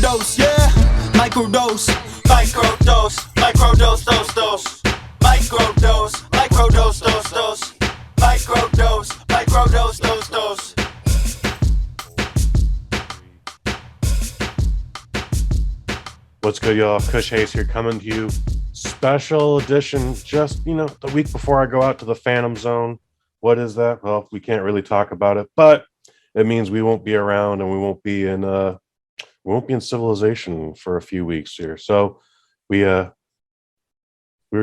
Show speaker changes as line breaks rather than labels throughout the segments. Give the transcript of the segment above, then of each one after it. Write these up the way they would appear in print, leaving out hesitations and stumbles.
Microdose, yeah. Microdose. Microdose. Microdose, dose. Microdose. Microdose, dose. Microdose. Microdose, dose.
What's good, y'all? Kush Hayes here, coming to you. Special edition, just, the week before I go out to the Phantom Zone. What is that? Well, we can't really talk about it, but it means we won't be around and we won't be in civilization for a few weeks here. So we were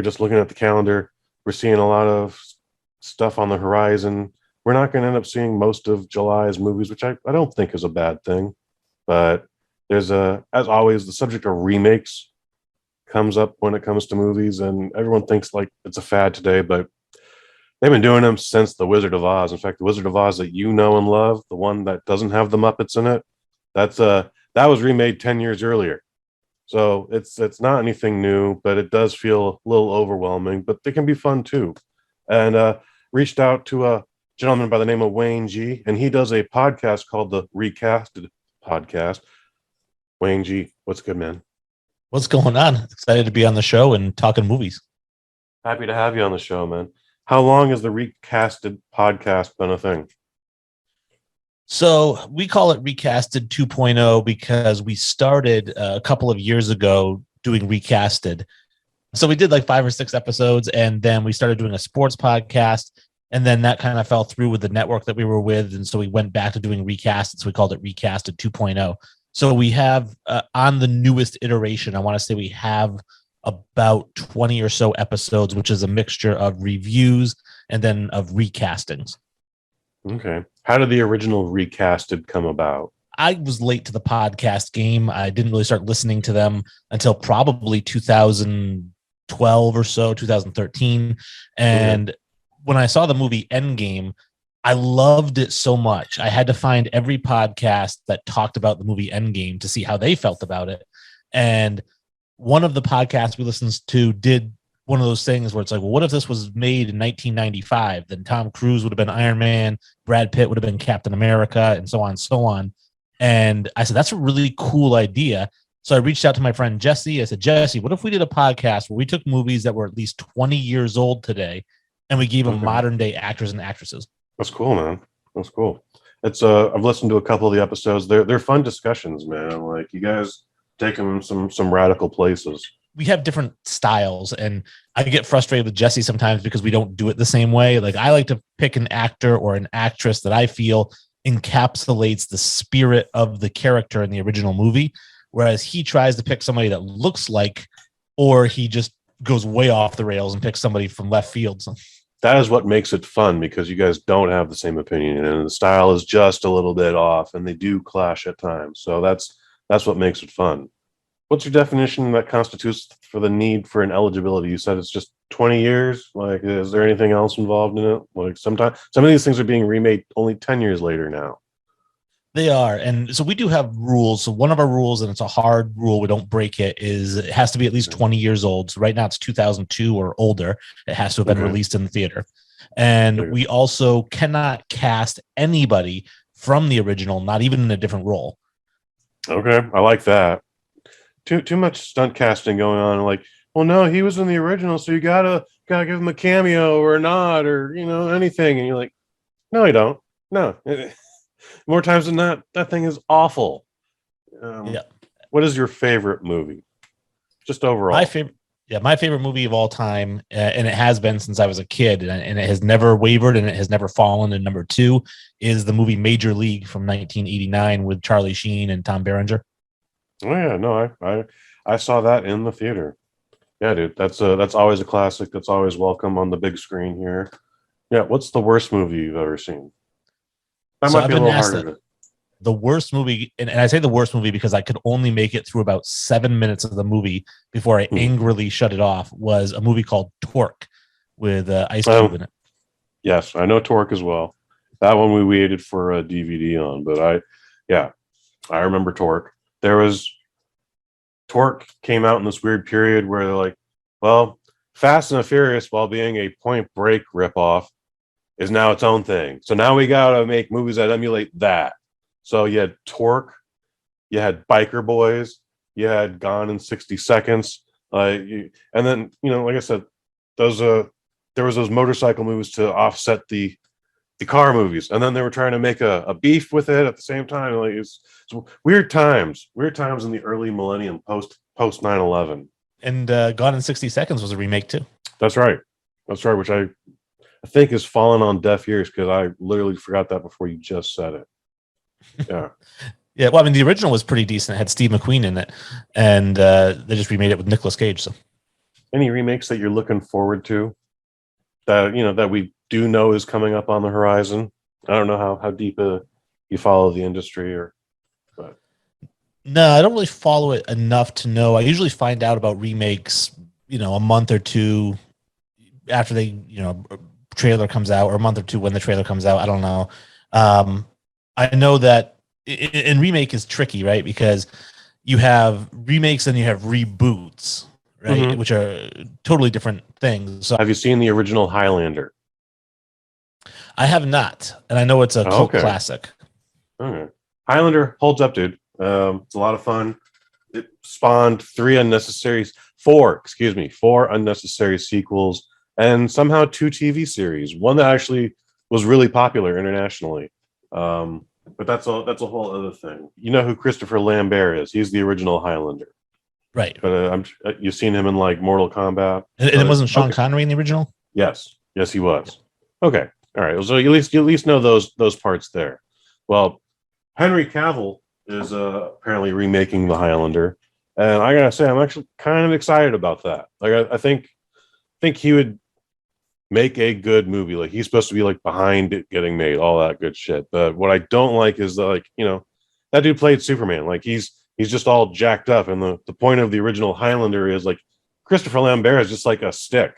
just looking at the calendar. We're seeing a lot of stuff on the horizon. We're not going to end up seeing most of July's movies, which I don't think is a bad thing, but there's as always, the subject of remakes comes up when it comes to movies, and everyone thinks like it's a fad today, but they've been doing them since The Wizard of Oz. In fact, The Wizard of Oz that you know and love, the one that doesn't have the Muppets in it, that was remade 10 years earlier. So it's not anything new, but it does feel a little overwhelming, but they can be fun too. And reached out to a gentleman by the name of Wayne G, and he does a podcast called the Recasted podcast. Wayne G, what's good, man?
What's going on? Excited to be on the show and talking movies.
Happy to have you on the show, man. How long has the Recasted podcast been a thing?
So we call it Recasted 2.0 because we started a couple of years ago doing Recasted. So we did like 5 or 6 episodes, and then we started doing a sports podcast, and then that kind of fell through with the network that we were with, and so we went back to doing Recasted, so we called it Recasted 2.0. So we have, on the newest iteration, I want to say we have about 20 or so episodes, which is a mixture of reviews and then of recastings.
Okay. How did the original Recasted come about?
I was late to the podcast game. I didn't really start listening to them until probably 2012 or so, 2013. And when I saw the movie Endgame, I loved it so much. I had to find every podcast that talked about the movie Endgame to see how they felt about it. And one of the podcasts we listened to did one of those things where it's like, well, what if this was made in 1995? Then Tom Cruise would have been Iron Man, Brad Pitt would have been Captain America, and so on and so on. And I said, that's a really cool idea. So I reached out to my friend Jesse. I said, Jesse, what if we did a podcast where we took movies that were at least 20 years old today and we gave them modern day actors and actresses?
That's cool, man. That's cool. It's I've listened to a couple of the episodes. They're fun discussions, man. Like, you guys take them some radical places.
We have different styles, and I get frustrated with Jesse sometimes because we don't do it the same way. Like, I like to pick an actor or an actress that I feel encapsulates the spirit of the character in the original movie, whereas he tries to pick somebody that looks like, or he just goes way off the rails and picks somebody from left field. So
that is what makes it fun, because you guys don't have the same opinion, and the style is just a little bit off, and they do clash at times. So that's what makes it fun. What's your definition that constitutes for the need for an eligibility? You said it's just 20 years. Like, is there anything else involved in it? Like, sometimes some of these things are being remade only 10 years later now.
They are. And so we do have rules. So one of our rules, and it's a hard rule, we don't break it, is it has to be at least 20 years old. So right now it's 2002 or older. It has to have been released in the theater. And we also cannot cast anybody from the original, not even in a different role.
Okay, I like that. Too much stunt casting going on. Like, well, no, he was in the original, so you gotta give him a cameo or a nod or anything. And you're like, no, you don't. No. More times than not, that thing is awful. What is your favorite movie? Just overall.
My favorite movie of all time, and it has been since I was a kid, and it has never wavered and it has never fallen. And number 2 is the movie Major League from 1989 with Charlie Sheen and Tom Berenger.
Oh yeah, no, I saw that in the theater. Yeah, dude, that's always a classic. That's always welcome on the big screen here. Yeah, what's the worst movie you've ever seen? That might be a little harder.
The worst movie, and I say the worst movie because I could only make it through about 7 minutes of the movie before I angrily shut it off, was a movie called Torque with Ice Cube in it.
Yes, I know Torque as well. That one we waited for a DVD on, but I remember Torque. Torque came out in this weird period where they're like, well, Fast and the Furious, while being a Point Break ripoff, is now its own thing. So now we got to make movies that emulate that. So you had Torque, you had Biker Boys, you had Gone in 60 Seconds, and then like I said, those there was those motorcycle movies to offset the car movies, and then they were trying to make a beef with it at the same time. Like it's weird times in the early millennium, post 9/11.
And Gone in 60 Seconds was a remake too.
That's right, which I think has fallen on deaf ears because I literally forgot that before you just said it. Yeah.
Yeah, well, I mean, the original was pretty decent. It had Steve McQueen in it, and they just remade it with Nicolas Cage. So,
any remakes that you're looking forward to that that we do know is coming up on the horizon? I don't know how deep you follow the industry, but
no, I don't really follow it enough to know. I usually find out about remakes, a month or two after they, trailer comes out, or a month or two when the trailer comes out. I don't know. I know that. And remake is tricky, right? Because you have remakes and you have reboots, right?
Mm-hmm.
Which are totally different things. So
have you seen the original Highlander?
I have not, and I know it's a cult classic.
Okay. Highlander holds up, dude. It's a lot of fun. It spawned four unnecessary sequels, and somehow 2 TV series. One that actually was really popular internationally. But that's a whole other thing. You know who Christopher Lambert is? He's the original Highlander,
right?
But you've seen him in like Mortal Kombat.
And it wasn't Sean Connery in the original.
Yes, he was. Okay, all right. So you at least know those parts there. Well, Henry Cavill is apparently remaking the Highlander, and I gotta say, I'm actually kind of excited about that. Like, I think he would make a good movie. Like, he's supposed to be like behind it getting made, all that good shit. But what I don't like is that, that dude played Superman. Like, he's just all jacked up, and the point of the original Highlander is like Christopher Lambert is just like a stick.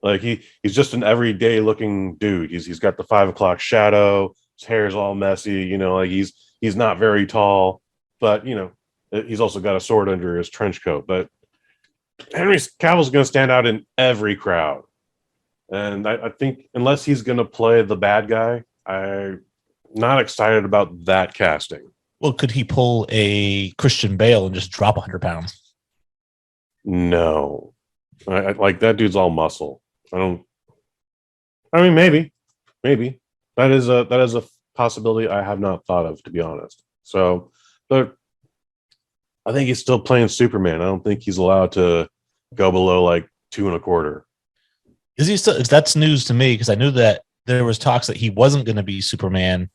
Like, he's just an everyday looking dude. He's got the 5 o'clock shadow, his hair's all messy, like he's not very tall, but he's also got a sword under his trench coat. But Henry Cavill's gonna stand out in every crowd. And I think unless he's going to play the bad guy, I'm not excited about that casting.
Well, could he pull a Christian Bale and just drop 100 pounds?
No. I like that dude's all muscle. I mean, maybe. That is a possibility I have not thought of, to be honest. So, but I think he's still playing Superman. I don't think he's allowed to go below like 2.25.
Is he still? That's news to me, because I knew that there was talks that he wasn't going to be Superman,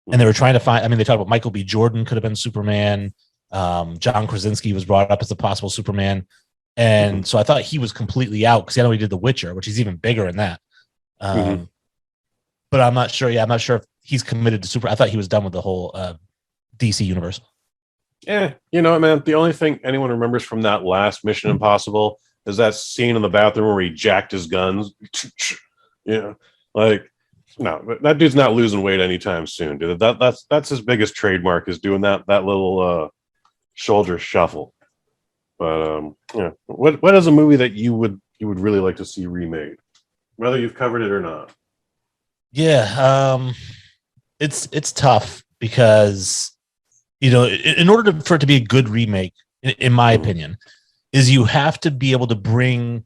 and they were trying to find. I mean, they talked about Michael B. Jordan could have been Superman. John Krasinski was brought up as a possible Superman, and so I thought he was completely out, because I know he did The Witcher, which is even bigger than that. But I'm not sure. Yeah, I'm not sure if he's committed to Super. I thought he was done with the whole DC universe.
Yeah, man. The only thing anyone remembers from that last Mission Impossible is that scene in the bathroom where he jacked his guns. Like, no, that dude's not losing weight anytime soon, dude. That's his biggest trademark, is doing that little shoulder shuffle. But what is a movie that you would really like to see remade, whether you've covered it or not?
Yeah, it's tough, because in order for it to be a good remake, in my opinion, is you have to be able to bring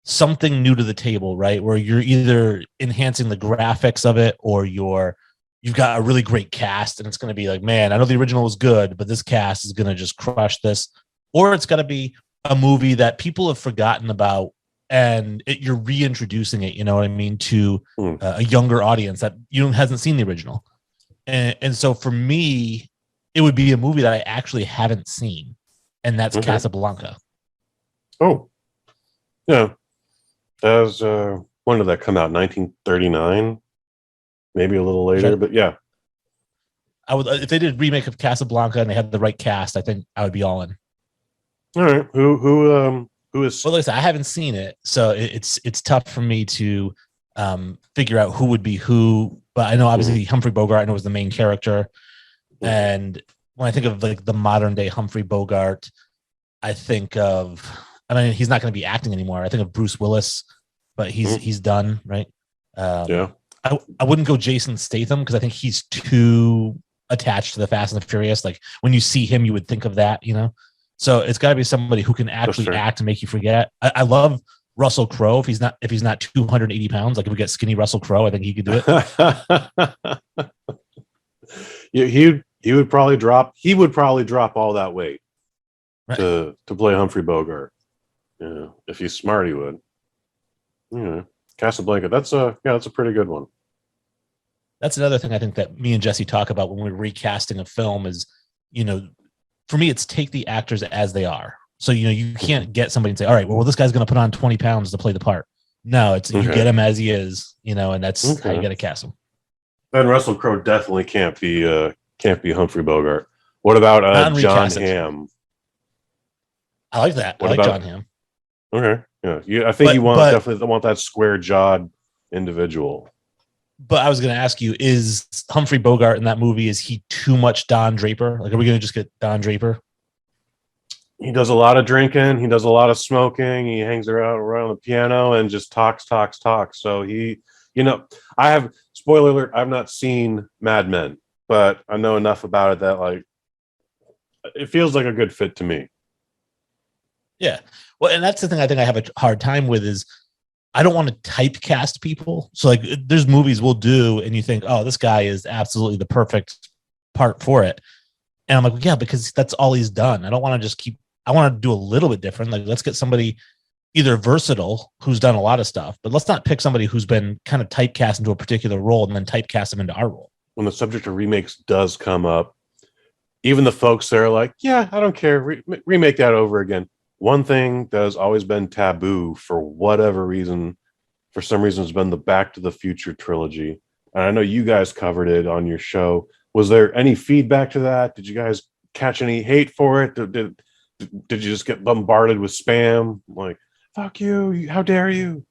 something new to the table, right? Where you're either enhancing the graphics of it, or you've got a really great cast, and it's going to be like, man, I know the original was good, but this cast is going to just crush this. Or it's got to be a movie that people have forgotten about, and you're reintroducing it, to a younger audience that hasn't seen the original. And so for me, it would be a movie that I actually haven't seen, and that's Casablanca.
Oh, yeah. As when did that come out? 1939, maybe a little later,
sure.
But yeah.
I would, if they did a remake of Casablanca and they had the right cast, I think I would be all in.
All right. Who is?
Well, like I said, I haven't seen it, so it's tough for me to figure out who would be who. But I know obviously Humphrey Bogart, I know, was the main character, and when I think of like the modern day Humphrey Bogart, I think of. I mean, he's not going to be acting anymore. I think of Bruce Willis, but he's done, right?
Yeah.
I wouldn't go Jason Statham, because I think he's too attached to the Fast and the Furious. Like when you see him, you would think of that, So it's got to be somebody who can actually act and make you forget. I love Russell Crowe if he's not 280 pounds. Like if we get skinny Russell Crowe, I think he could do it.
He would probably drop all that weight to play Humphrey Bogart. Yeah, if he's smart, he would. Casablanca. That's a pretty good one.
That's another thing I think that me and Jesse talk about when we're recasting a film is, for me, it's take the actors as they are. So, you can't get somebody and say, all right, well, this guy's going to put on 20 pounds to play the part. No, it's you get him as he is, and that's how you got to cast him.
Then Russell Crowe definitely can't be Humphrey Bogart. What about John Hamm?
I like that. I like John Hamm.
Okay. Yeah. I think definitely want that square jawed individual.
But I was going to ask you, is Humphrey Bogart in that movie, is he too much Don Draper? Like, are we going to just get Don Draper?
He does a lot of drinking. He does a lot of smoking. He hangs around the piano and just talks. So I have, spoiler alert, I've not seen Mad Men, but I know enough about it that like, it feels like a good fit to me.
Yeah. Well, and that's the thing I think I have a hard time with is I don't want to typecast people. So like there's movies we'll do and you think, oh, this guy is absolutely the perfect part for it. And I'm like, well, yeah, because that's all he's done. I don't want to just I want to do a little bit different. Like let's get somebody either versatile who's done a lot of stuff, but let's not pick somebody who's been kind of typecast into a particular role and then typecast them into our role.
When the subject of remakes does come up, even the folks that are like, yeah, I don't care. Remake that over again. One thing that has always been taboo for whatever reason, for some reason, has been the Back to the Future trilogy. And I know you guys covered it on your show. Was there any feedback to that? Did you guys catch any hate for it? Did you just get bombarded with spam? Like, fuck you, how dare you?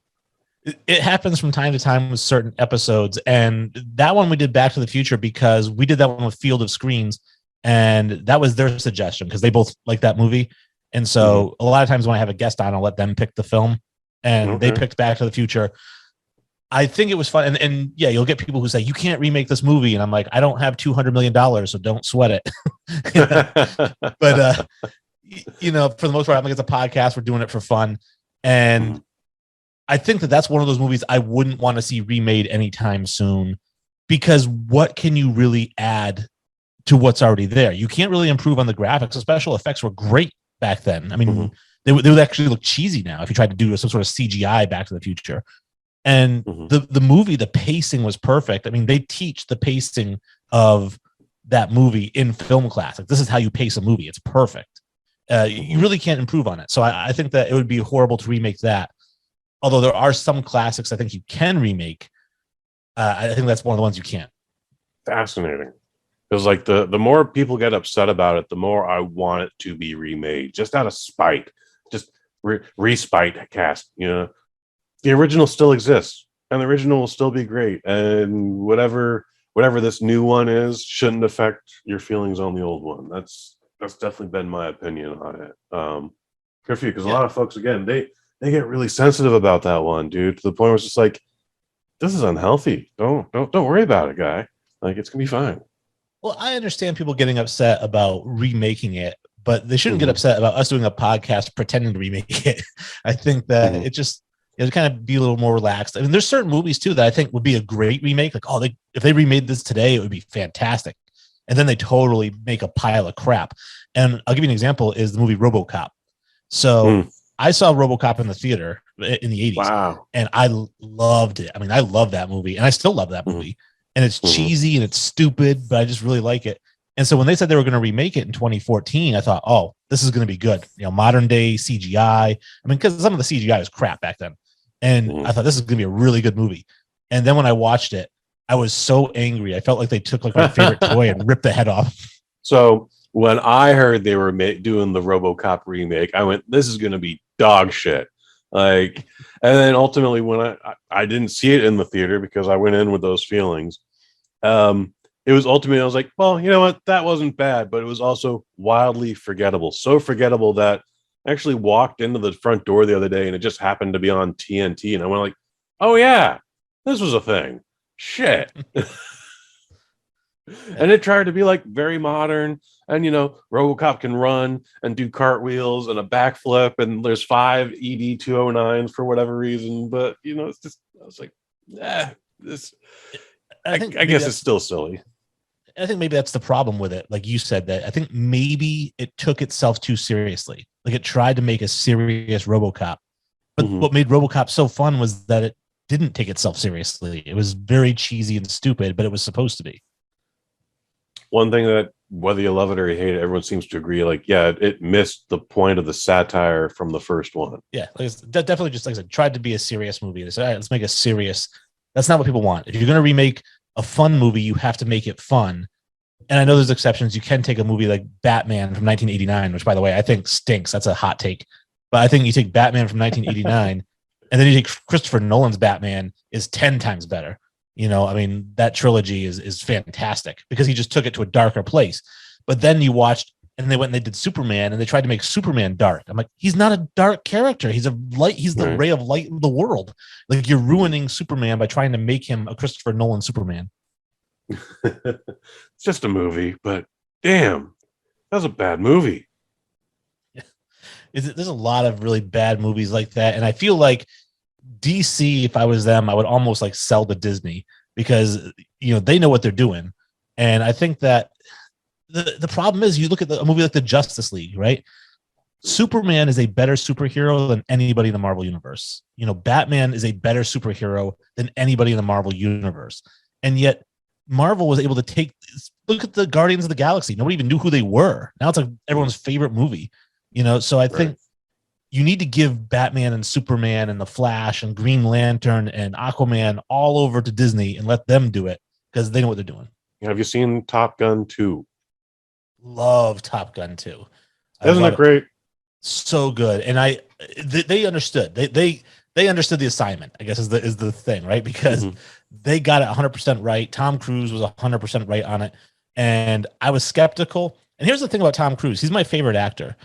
It happens from time to time with certain episodes. And that one we did Back to the Future because we did that one with Field of Screens. And that was their suggestion because they both like that movie. And so a lot of times when I have a guest on, I'll let them pick the film. And they picked Back to the Future. I think it was fun. And yeah, you'll get people who say, you can't remake this movie. And I'm like, I don't have $200 million, so don't sweat it. But, for the most part, I'm like, it's a podcast. We're doing it for fun. And I think that's one of those movies I wouldn't want to see remade anytime soon because what can you really add to what's already there? You can't really improve on the graphics. The special effects were great back then. I mean, they would actually look cheesy now if you tried to do some sort of CGI Back to the Future. And the movie, the pacing was perfect. I mean, they teach the pacing of that movie in film class. Like, this is how you pace a movie. It's perfect. You really can't improve on it. So I think that it would be horrible to remake that. Although there are some classics I think you can remake. I think that's one of the ones you can't.
Fascinating. Because like the more people get upset about it, the more I want it to be remade, just out of spite, just respite cast. The original still exists, and the original will still be great. And whatever this new one is shouldn't affect your feelings on the old one. That's definitely been my opinion on it. Good for you, because a lot of folks, again, they get really sensitive about that one, dude, to the point where it's just like, this is unhealthy. Don't worry about it, guy. Like, it's gonna be fine.
Well, I understand people getting upset about remaking it, but they shouldn't get upset about us doing a podcast pretending to remake it. I think that it kind of be a little more relaxed. I mean, there's certain movies too that I think would be a great remake. Like, if they remade this today, it would be fantastic. And then they totally make a pile of crap. And I'll give you an example is the movie RoboCop. So I saw RoboCop in the theater in the 80s.
Wow.
And I loved it. I mean, I love that movie and I still love that movie. And it's cheesy and it's stupid, but I just really like it. And so when they said they were going to remake it in 2014, I thought, oh, this is going to be good. Modern day CGI. I mean, because some of the CGI was crap back then. And I thought this is going to be a really good movie. And then when I watched it, I was so angry. I felt like they took like my favorite toy and ripped the head off.
So when I heard they were doing the RoboCop remake, I went, this is going to be dog shit. Like, and then ultimately when I didn't see it in the theater because I went in with those feelings. It was ultimately, I was like, well, you know what? That wasn't bad, but it was also wildly forgettable. So forgettable that I actually walked into the front door the other day and it just happened to be on TNT. And I went like, oh yeah, this was a thing. Shit. And it tried to be like very modern, and RoboCop can run and do cartwheels and a backflip, and there's 5 ED-209s for whatever reason. But it's just, I was like, this. I guess it's still silly.
I think maybe that's the problem with it. Like you said, that I think maybe it took itself too seriously. Like it tried to make a serious RoboCop, but what made RoboCop so fun was that it didn't take itself seriously. It was very cheesy and stupid, but it was supposed to be.
One thing that, whether you love it or you hate it, everyone seems to agree, like, yeah, it missed the point of the satire from the first one.
Yeah, definitely, just like I said, tried to be a serious movie. They said, all right, let's make a serious. That's not what people want. If you're going to remake a fun movie, you have to make it fun. And I know there's exceptions. You can take a movie like Batman from 1989, which, by the way, I think stinks. That's a hot take. But I think you take Batman from 1989, and then you take Christopher Nolan's Batman is 10 times better. I mean, that trilogy is fantastic because he just took it to a darker place. But then you watched, and they went and they did Superman, and they tried to make Superman dark. I'm like, he's not a dark character. He's a light. He's the ray of light in the world. Like, you're ruining Superman by trying to make him a Christopher Nolan Superman.
It's just a movie, but damn, that was a bad movie.
There's a lot of really bad movies like that, and I feel like DC, if I was them, I would almost like sell to Disney because they know what they're doing. And I think that the problem is, you look at a movie like the Justice League, right? Superman is a better superhero than anybody in the Marvel universe. Batman is a better superhero than anybody in the Marvel universe. And yet Marvel was able to look at the Guardians of the Galaxy. Nobody even knew who they were. Now it's like everyone's favorite movie, so I think you need to give Batman and Superman and the Flash and Green Lantern and Aquaman all over to Disney and let them do it because they know what they're doing.
Have you seen Top Gun 2?
Love Top Gun 2.
Isn't it great?
So good. And they understood. They understood the assignment, I guess, is the thing, right? Because they got it 100% right. Tom Cruise was 100% right on it. And I was skeptical. And here's the thing about Tom Cruise. He's my favorite actor.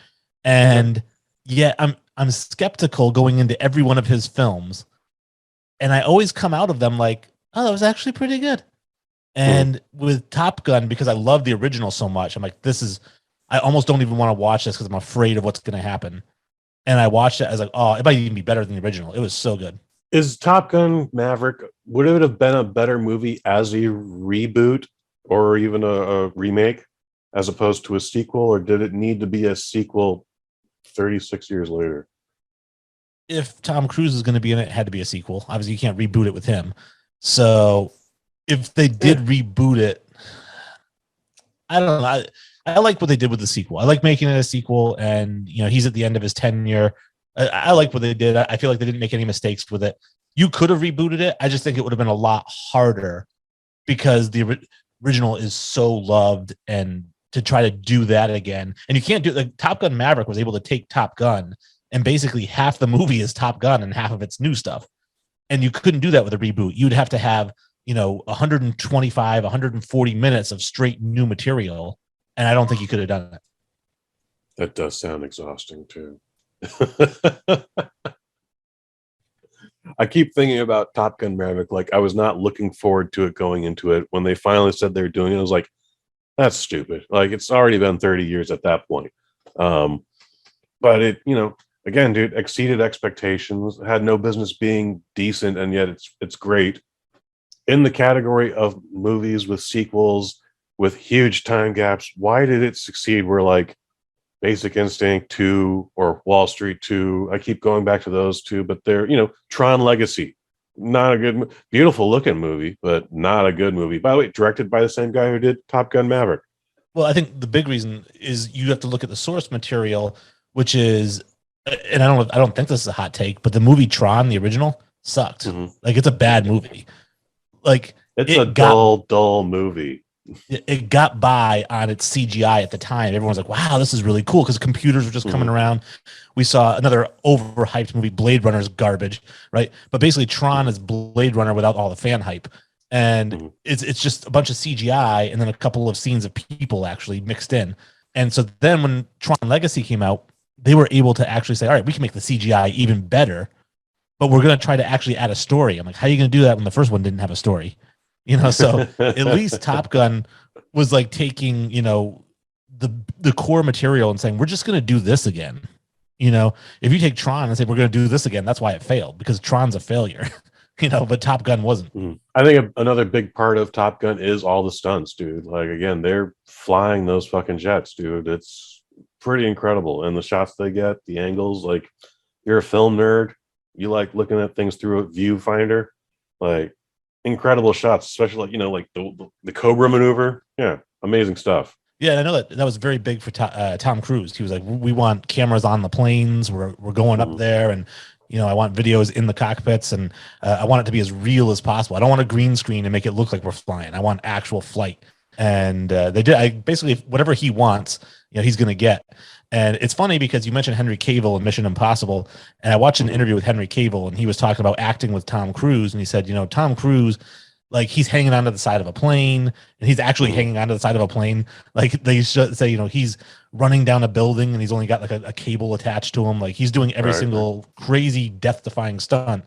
And yeah, I'm skeptical going into every one of his films, and I always come out of them like, oh, that was actually pretty good. And with Top Gun, because I love the original so much, I'm like, I almost don't even want to watch this because I'm afraid of what's going to happen. And I watched it, I was like, oh, it might even be better than the original. It was so good.
Is Top Gun Maverick, would it have been a better movie as a reboot or even a remake as opposed to a sequel, or did it need to be a sequel 36 years later?
If Tom Cruise is going to be in it, it had to be a sequel. Obviously, you can't reboot it with him. So if they did reboot it, I don't know. I like what they did with the sequel. I like making it a sequel, and he's at the end of his tenure. I like what they did. I feel like they didn't make any mistakes with it. You could have rebooted it. I just think it would have been a lot harder because the original is so loved, and to try to do that again, and you can't do, like, Top Gun Maverick was able to take Top Gun, and basically half the movie is Top Gun and half of it's new stuff. And you couldn't do that with a reboot. You'd have to have, 125, 140 minutes of straight new material. And I don't think you could have done it.
That does sound exhausting too. I keep thinking about Top Gun Maverick. Like, I was not looking forward to it going into it. When they finally said they were doing it, I was like, that's stupid. Like, it's already been 30 years at that point. But it, again, dude, exceeded expectations, had no business being decent, and yet it's great. In the category of movies with sequels with huge time gaps, why did it succeed? Where, like, Basic Instinct 2 or Wall Street 2, I keep going back to those two, but they're, Tron Legacy, not a good, beautiful looking movie, but not a good movie. By the way, directed by the same guy who did Top Gun Maverick. Well,
I think the big reason is you have to look at the source material, which is, and I don't think this is a hot take, but the movie Tron, the original, sucked. Like, it's a bad movie. Like,
it's a dull movie.
It got by on its CGI at the time. Everyone's like, wow, this is really cool, because computers were just coming around. We saw another overhyped movie, Blade Runner's garbage, right? But basically, Tron is Blade Runner without all the fan hype. And it's just a bunch of CGI and then a couple of scenes of people actually mixed in. And so then when Tron Legacy came out, they were able to actually say, all right, we can make the CGI even better, but we're going to try to actually add a story. I'm like, how are you going to do that when the first one didn't have a story? So at least Top Gun was like taking, the core material and saying, we're just going to do this again. If you take Tron and say, we're going to do this again, that's why it failed, because Tron's a failure, but Top Gun wasn't.
I think another big part of Top Gun is all the stunts, dude. Like, again, they're flying those fucking jets, dude. It's pretty incredible. And the shots they get, the angles, like, you're a film nerd, you like looking at things through a viewfinder, like, incredible shots, especially like the Cobra maneuver. Yeah, amazing stuff.
Yeah, and I know that was very big for Tom Cruise. He was like, we want cameras on the planes. We're going up there, and I want videos in the cockpits, and I want it to be as real as possible. I don't want a green screen and make it look like we're flying. I want actual flight. And they did. Basically, whatever he wants, he's going to get. And it's funny because you mentioned Henry Cavill in Mission Impossible, and I watched an interview with Henry Cavill, and he was talking about acting with Tom Cruise, and he said, Tom Cruise, like, he's hanging onto the side of a plane, and he's actually hanging onto the side of a plane. Like, they should say, he's running down a building, and he's only got like a cable attached to him. Like, he's doing every single crazy death-defying stunt.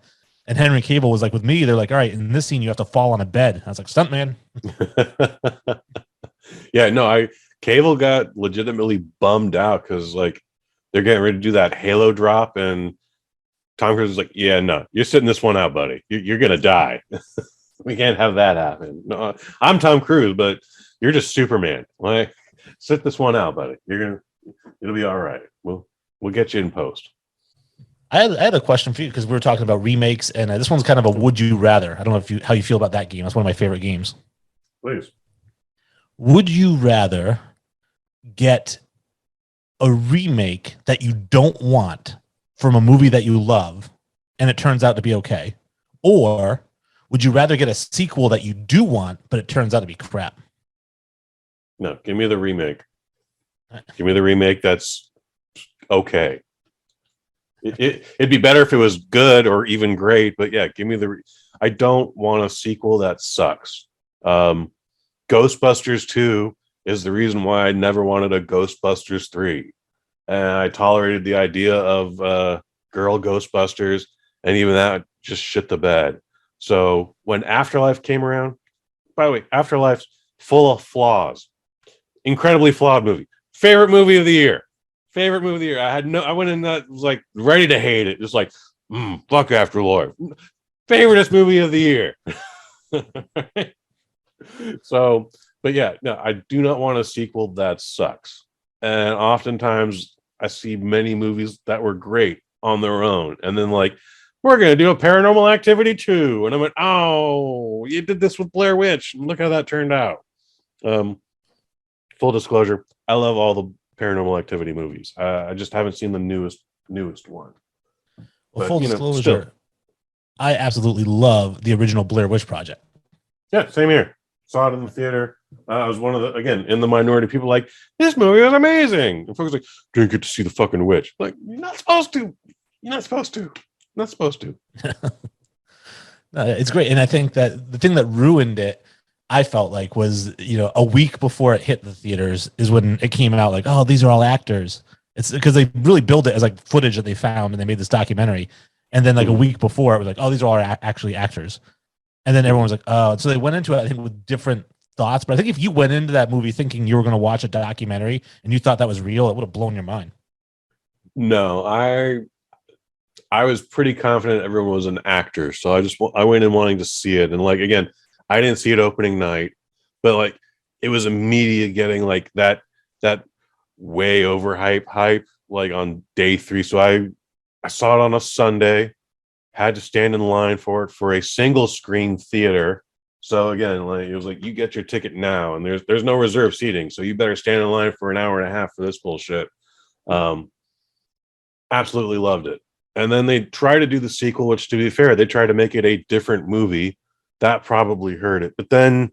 And Henry Cavill was like, with me, they're like, all right, in this scene, you have to fall on a bed. I was like, stuntman.
Yeah, no, Cable got legitimately bummed out because, like, they're getting ready to do that Halo drop, and Tom Cruise is like, yeah, no, you're sitting this one out, buddy. You're going to die. We can't have that happen. No, I'm Tom Cruise, but you're just Superman. Like, sit this one out, buddy. It'll be all right. We'll get you in post.
I had a question for you because we were talking about remakes, and this one's kind of a would you rather. I don't know how you feel about that game. That's one of my favorite games.
Please.
Would you rather get a remake that you don't want from a movie that you love and it turns out to be okay? Or would you rather get a sequel that you do want, but it turns out to be crap?
No, give me the remake. Give me the remake that's okay. It'd be better if it was good or even great, but yeah, give me I don't want a sequel that sucks. Ghostbusters 2 is the reason why I never wanted a Ghostbusters 3. And I tolerated the idea of girl Ghostbusters, and even that just shit the bed. So when Afterlife came around, by the way, Afterlife's full of flaws. Incredibly flawed movie. Favorite movie of the year. I went in that was like ready to hate it. Just like, fuck Afterlife. Favoriteest movie of the year. So, but yeah, no, I do not want a sequel that sucks. And oftentimes I see many movies that were great on their own, and then like, we're going to do a Paranormal Activity 2. And I went, oh, you did this with Blair Witch. Look how that turned out. Full disclosure, I love all the Paranormal Activity movies. I just haven't seen the newest one.
Well,
but,
full disclosure, I absolutely love the original Blair Witch Project.
Yeah, same here. Saw it in the theater. I was one of the, again, in the minority, people like, this movie was amazing. And folks like, didn't get to see the fucking witch. Like, you're not supposed to.
It's great. And I think that the thing that ruined it, I felt like, was, a week before it hit the theaters is when it came out like, oh, these are all actors. It's because they really built it as like footage that they found, and they made this documentary. And then like a week before, it was like, oh, these are all actually actors. And then everyone was like, oh, so they went into it, I think, with different thoughts. But I think if you went into that movie thinking you were going to watch a documentary and you thought that was real, it would have blown your mind.
No, I was pretty confident everyone was an actor. So I went in wanting to see it. And like, again, I didn't see it opening night, but like, it was immediate getting like that way over hype like on day 3. So I saw it on a Sunday, had to stand in line for it for a single screen theater. So again, like, it was like, you get your ticket now, and there's no reserve seating, so you better stand in line for an hour and a half for this bullshit. Absolutely loved it. And then they tried to do the sequel, which, to be fair, they tried to make it a different movie. That probably hurt it. But then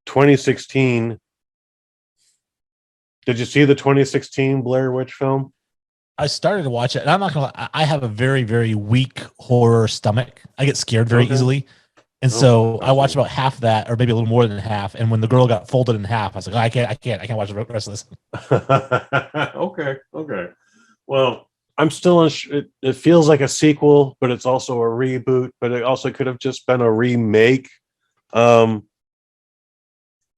2016, did you see the 2016 Blair Witch film?
I started to watch it, and I'm not gonna lie, I have a very, very weak horror stomach. I get scared very easily. And so I watched about half that, or maybe a little more than half. And when the girl got folded in half, I was like, I can't watch the rest of this.
Okay. Well, I'm still it feels like a sequel, but it's also a reboot, but it also could have just been a remake.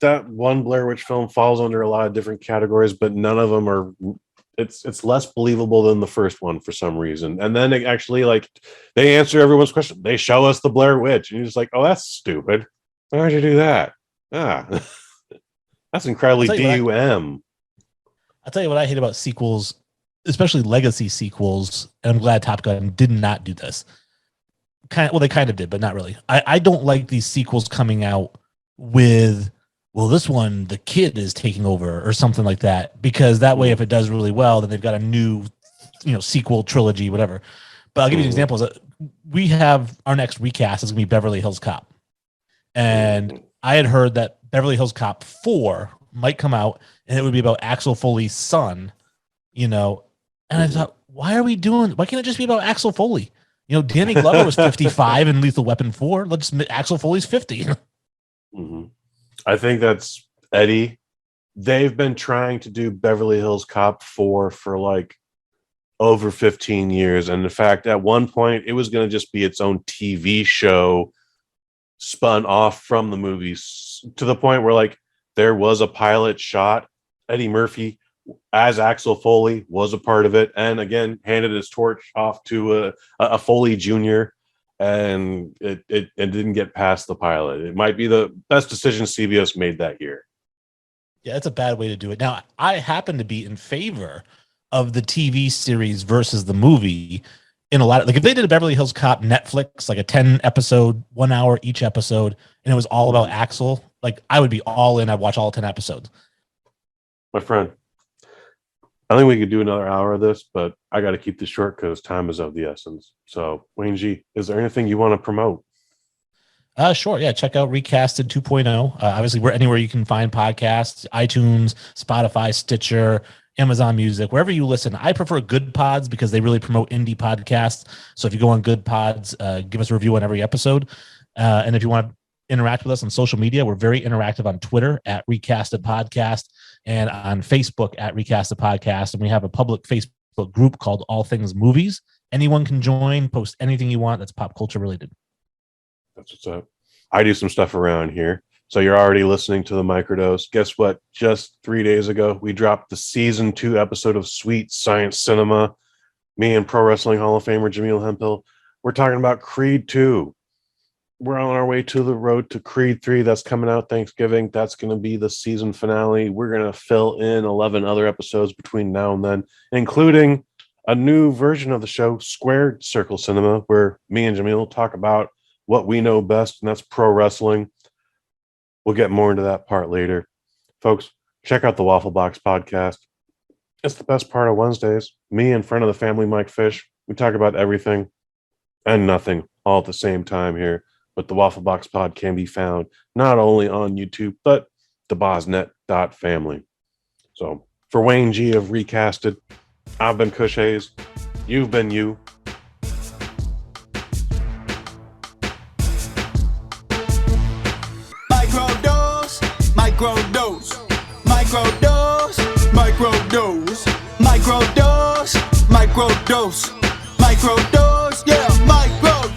that one Blair Witch film falls under a lot of different categories, but none of them are. It's less believable than the first one for some reason. And then they actually like they answer everyone's question. They show us the Blair Witch, and you're just like, oh, that's stupid. Why would you do that? Ah, that's incredibly DUM.
I'll tell you what I hate about sequels, especially legacy sequels, and I'm glad Top Gun did not do this. They kind of did, but not really. I don't like these sequels coming out with, well, this one, the kid is taking over or something like that, because that way, if it does really well, then they've got a new, sequel trilogy, whatever. But I'll give you examples. We have our next recast is going to be Beverly Hills Cop. And I had heard that Beverly Hills Cop 4 might come out and it would be about Axel Foley's son, and I thought, why can't it just be about Axel Foley? Danny Glover was 55 in Lethal Weapon 4. Axel Foley's 50.
Mm-hmm. I think that's Eddie. They've been trying to do Beverly Hills Cop 4 for like over 15 years. And in fact, at one point, it was going to just be its own TV show spun off from the movies, to the point where like there was a pilot shot. Eddie Murphy as Axel Foley was a part of it, and again handed his torch off to a Foley Jr., and it didn't get past the pilot. It might be the best decision CBS made that year.
Yeah, that's a bad way to do it. Now, I happen to be in favor of the TV series versus the movie in a lot of, like, if they did a Beverly Hills Cop Netflix, like a 10 episode, 1 hour each episode, and it was all about Axel, like, I would be all in. I'd watch all 10 episodes.
My friend, I think we could do another hour of this, but I got to keep this short because time is of the essence. So, Wayne G, is there anything you want to promote?
Sure. Yeah. Check out Recasted 2.0. Obviously, we're anywhere you can find podcasts: iTunes, Spotify, Stitcher, Amazon Music, wherever you listen. I prefer Goodpods because they really promote indie podcasts. So if you go on Goodpods, give us a review on every episode. And if you want to interact with us on social media, we're very interactive on Twitter at Recasted Podcast and on Facebook at Recasted Podcast. And we have a public Facebook group called All Things Movies. Anyone can join, post anything you want that's pop culture related.
That's what's up. I do some stuff around here. So you're already listening to the Microdose. Guess what? Just 3 days ago, we dropped the season 2 episode of Sweet Science Cinema. Me and Pro Wrestling Hall of Famer Jameel Hemphill. We're talking about Creed 2. We're on our way to the road to Creed 3. That's coming out Thanksgiving. That's going to be the season finale. We're going to fill in 11 other episodes between now and then, including a new version of the show, Squared Circle Cinema, where me and Jameel talk about what we know best, and that's pro wrestling. We'll get more into that part later. Folks, check out the Waffle Box podcast. It's the best part of Wednesdays. Me and friend of the family, Mike Fish, we talk about everything and nothing all at the same time here. But the Waffle Box pod can be found not only on YouTube, but the BosNet.family. So for Wayne G of Recasted, I've been Kush Hayes. You've been you.
Microdose, microdose, microdose, microdose, microdose, microdose, microdose, yeah, microdose.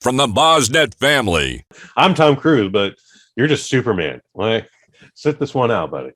From the BosNet family.
I'm Tom Cruise, but you're just Superman. Like, sit this one out, buddy.